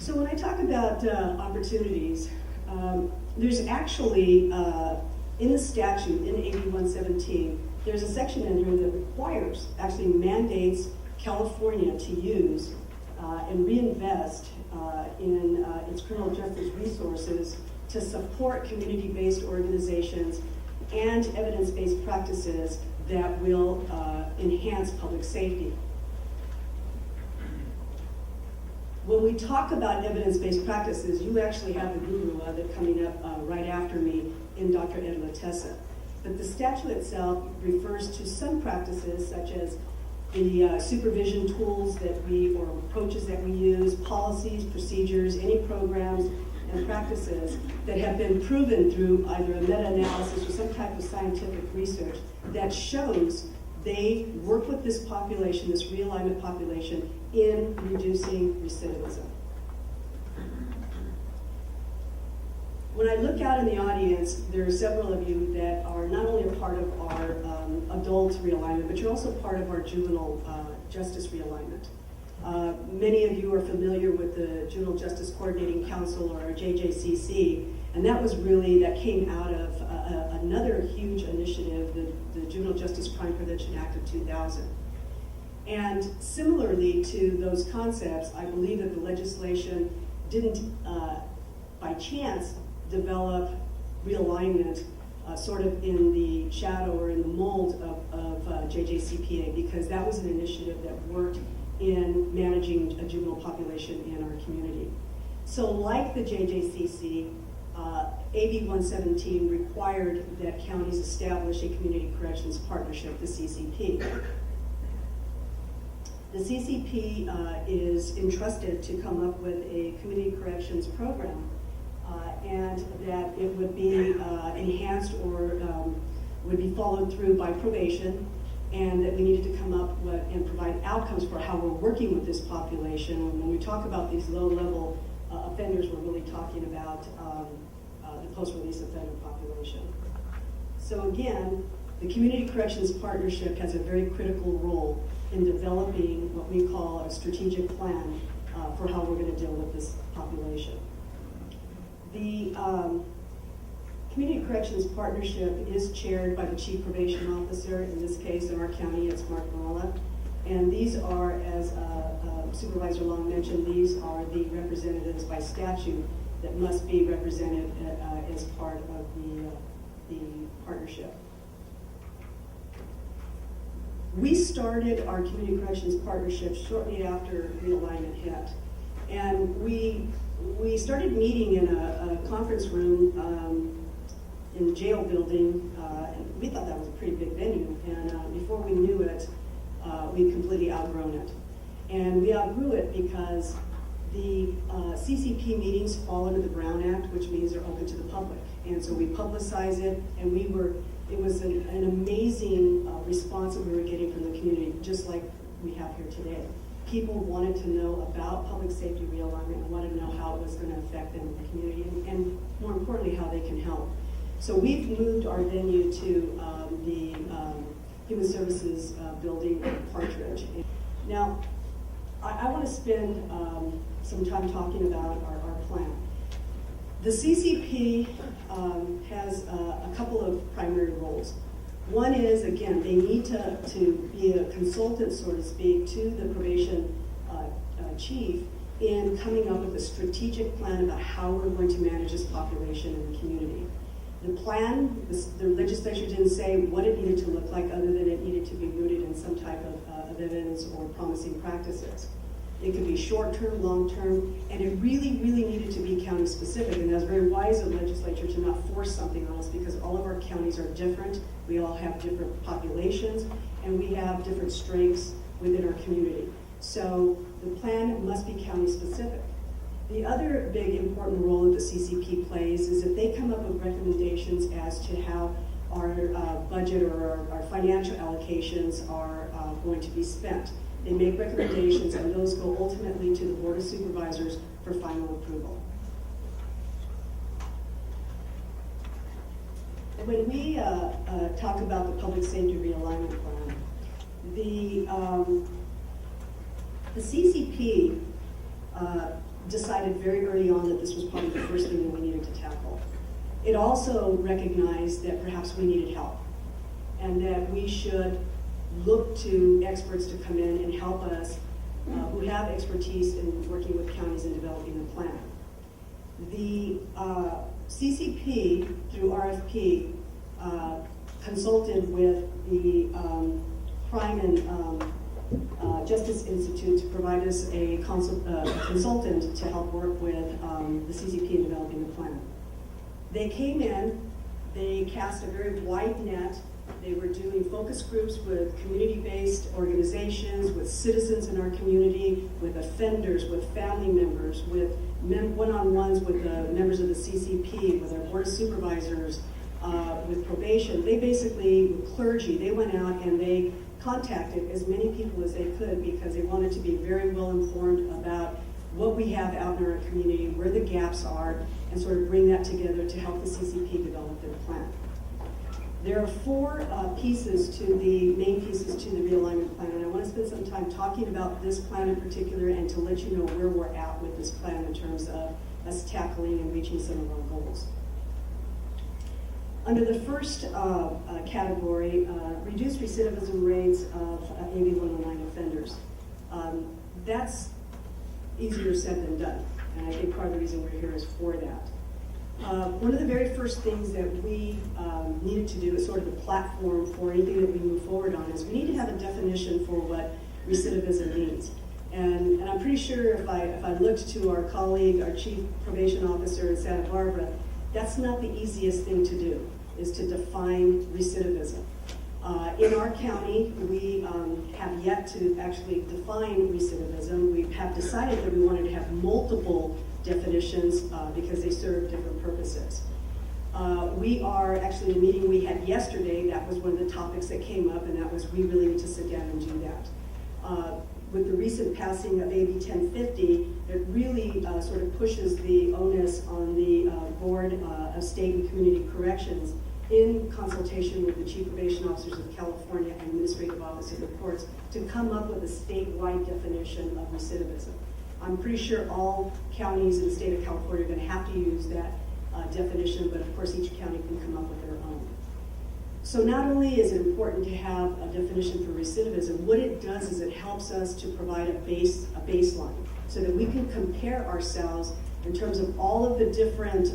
So when I talk about opportunities, there's actually, in the statute, in AB 117, there's a section in here that requires, actually mandates California to use and reinvest in its criminal justice resources to support community-based organizations and evidence-based practices that will enhance public safety. When we talk about evidence-based practices, you actually have the guru of it coming up right after me in Dr. Ed Latessa. But the statute itself refers to some practices such as the supervision tools that we, or approaches that we use, policies, procedures, any programs and practices that have been proven through either a meta-analysis or some type of scientific research that shows they work with this population, this realignment population, in reducing recidivism. When I look out in the audience, there are several of you that are not only a part of our adult realignment, but you're also part of our juvenile justice realignment. Many of you are familiar with the Juvenile Justice Coordinating Council, or JJCC, and that came out of another huge initiative, the Juvenile Justice Crime Prevention Act of 2000. And similarly to those concepts, I believe that the legislation didn't, by chance, develop realignment sort of in the shadow or in the mold of JJCPA, because that was an initiative that worked in managing a juvenile population in our community. So like the JJCC, AB 117 required that counties establish a community corrections partnership, the CCP. The CCP is entrusted to come up with a community corrections program, and that it would be enhanced or would be followed through by probation, and that we needed to come up with and provide outcomes for how we're working with this population. When we talk about these low-level offenders, we're really talking about the post-release offender population. So again, the Community Corrections Partnership has a very critical role in developing what we call a strategic plan for how we're going to deal with this population. The Community Corrections Partnership is chaired by the Chief Probation Officer. In this case, in our county, it's Mark Varela. And these are, as Supervisor Long mentioned, these are the representatives by statute that must be represented as part of the partnership. We started our Community Corrections Partnership shortly after realignment hit. And we started meeting in a conference room in the jail building, and we thought that was a pretty big venue. And before we knew it, we'd completely outgrown it. And we outgrew it because the CCP meetings fall under the Brown Act, which means they're open to the public. And so we publicize it, and it was an amazing response that we were getting from the community, just like we have here today. People wanted to know about public safety realignment and wanted to know how it was going to affect them in the community, and more importantly, how they can help. So we've moved our venue to the Human Services building in Partridge. Now, I want to spend some time talking about our plan. The CCP has a couple of primary roles. One is, again, they need to be a consultant, so to speak, to the probation chief in coming up with a strategic plan about how we're going to manage this population in the community. The plan, the legislature didn't say what it needed to look like, other than it needed to be rooted in some type of evidence or promising practices. It could be short-term, long-term, and it really, really needed to be county-specific. And that's very wise of the legislature to not force something on us, because all of our counties are different. We all have different populations, and we have different strengths within our community. So the plan must be county-specific. The other big important role that the CCP plays is that they come up with recommendations as to how our budget or our financial allocations are going to be spent. They make recommendations, and those go ultimately to the Board of Supervisors for final approval. When we talk about the Public Safety Realignment Plan, the CCP decided very early on that this was probably the first thing that we needed to tackle. It also recognized that perhaps we needed help and that we should look to experts to come in and help us who have expertise in working with counties and developing a plan. The CCP, through RFP, consulted with the Crime and Justice Institute to provide us a consultant to help work with the CCP in developing the plan. They came in, they cast a very wide net. They were doing focus groups with community-based organizations, with citizens in our community, with offenders, with family members, with one-on-ones with the members of the CCP, with our board of supervisors, with probation. They basically, with clergy, they went out and they contacted as many people as they could because they wanted to be very well informed about what we have out in our community, where the gaps are, and sort of bring that together to help the CCP develop their plan. There are four pieces to the main pieces to the realignment plan, and I want to spend some time talking about this plan in particular and to let you know where we're at with this plan in terms of us tackling and reaching some of our goals. Under the first category, reduced recidivism rates of AB 109 offenders. That's easier said than done, and I think part of the reason we're here is for that. One of the very first things that we needed to do as sort of the platform for anything that we move forward on is we need to have a definition for what recidivism means. And I'm pretty sure if I looked to our colleague, our chief probation officer in Santa Barbara, that's not the easiest thing to do, is to define recidivism. In our county, we have yet to actually define recidivism. We have decided that we wanted to have multiple definitions because they serve different purposes. We are actually in a meeting we had yesterday, that was one of the topics that came up, and that was we really need to sit down and do that. With the recent passing of AB 1050, it really sort of pushes the onus on the Board of State and Community Corrections in consultation with the Chief Probation Officers of California and Administrative Office of the Courts to come up with a statewide definition of recidivism. I'm pretty sure all counties in the state of California are going to have to use that definition, but of course each county can come up with their own. So not only is it important to have a definition for recidivism, what it does is it helps us to provide a baseline so that we can compare ourselves in terms of all of the different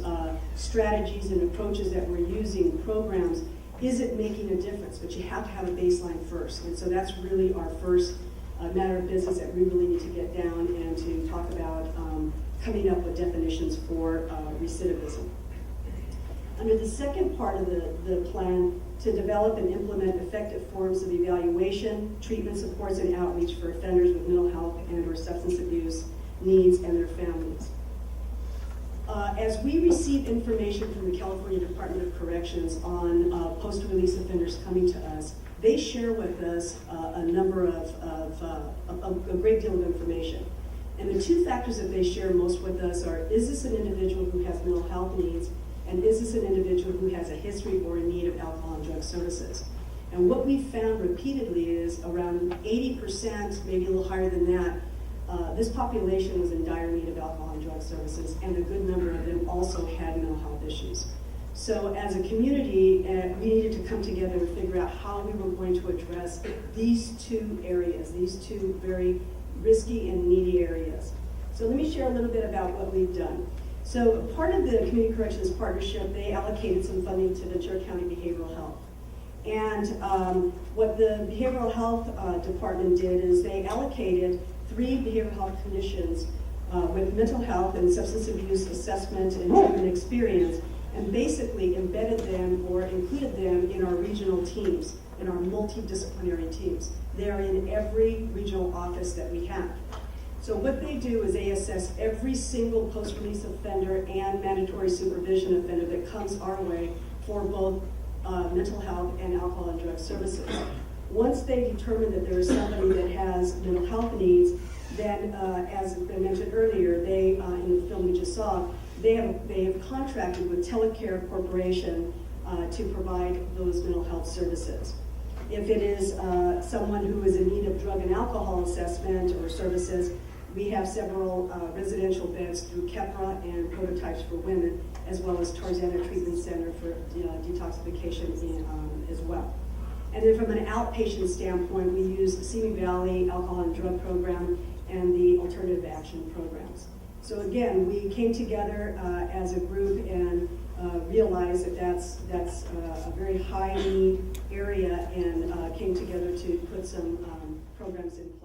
strategies and approaches that we're using, programs. Is it making a difference? But you have to have a baseline first. And so that's really our first matter of business that we really need to get down and to talk about coming up with definitions for recidivism. Under the second part of the plan, to develop and implement effective forms of evaluation, treatment supports, and outreach for offenders with mental health and or substance abuse needs and their families. As we receive information from the California Department of Corrections on post-release offenders coming to us, they share with us a number a great deal of information. And the two factors that they share most with us are, is this an individual who has mental health needs, and is this an individual who has a history or a need of alcohol and drug services? And what we've found repeatedly is around 80%, maybe a little higher than that, this population was in dire need of alcohol and drug services, and a good number of them also had mental health issues. So as a community, we needed to come together and figure out how we were going to address these two areas, these two very risky and needy areas. So let me share a little bit about what we've done. So part of the Community Corrections Partnership, they allocated some funding to Ventura County Behavioral Health. And what the Behavioral Health Department did is they allocated 3 behavioral health clinicians with mental health and substance abuse assessment and treatment experience, and basically embedded them or included them in our regional teams, in our multidisciplinary teams. They are in every regional office that we have. So what they do is they assess every single post-release offender and mandatory supervision offender that comes our way for both mental health and alcohol and drug services. Once they determine that there is somebody that has mental health needs, then as I mentioned earlier, they, in the film we just saw, they have contracted with Telecare Corporation to provide those mental health services. If it is someone who is in need of drug and alcohol assessment or services, We have several residential beds through KEPRA and Prototypes for Women, as well as Tarzana Treatment Center for detoxification as well. And then from an outpatient standpoint, we use the Simi Valley Alcohol and Drug Program and the Alternative Action Programs. So again, we came together as a group and realized that that's a very high need area, and came together to put some programs in place.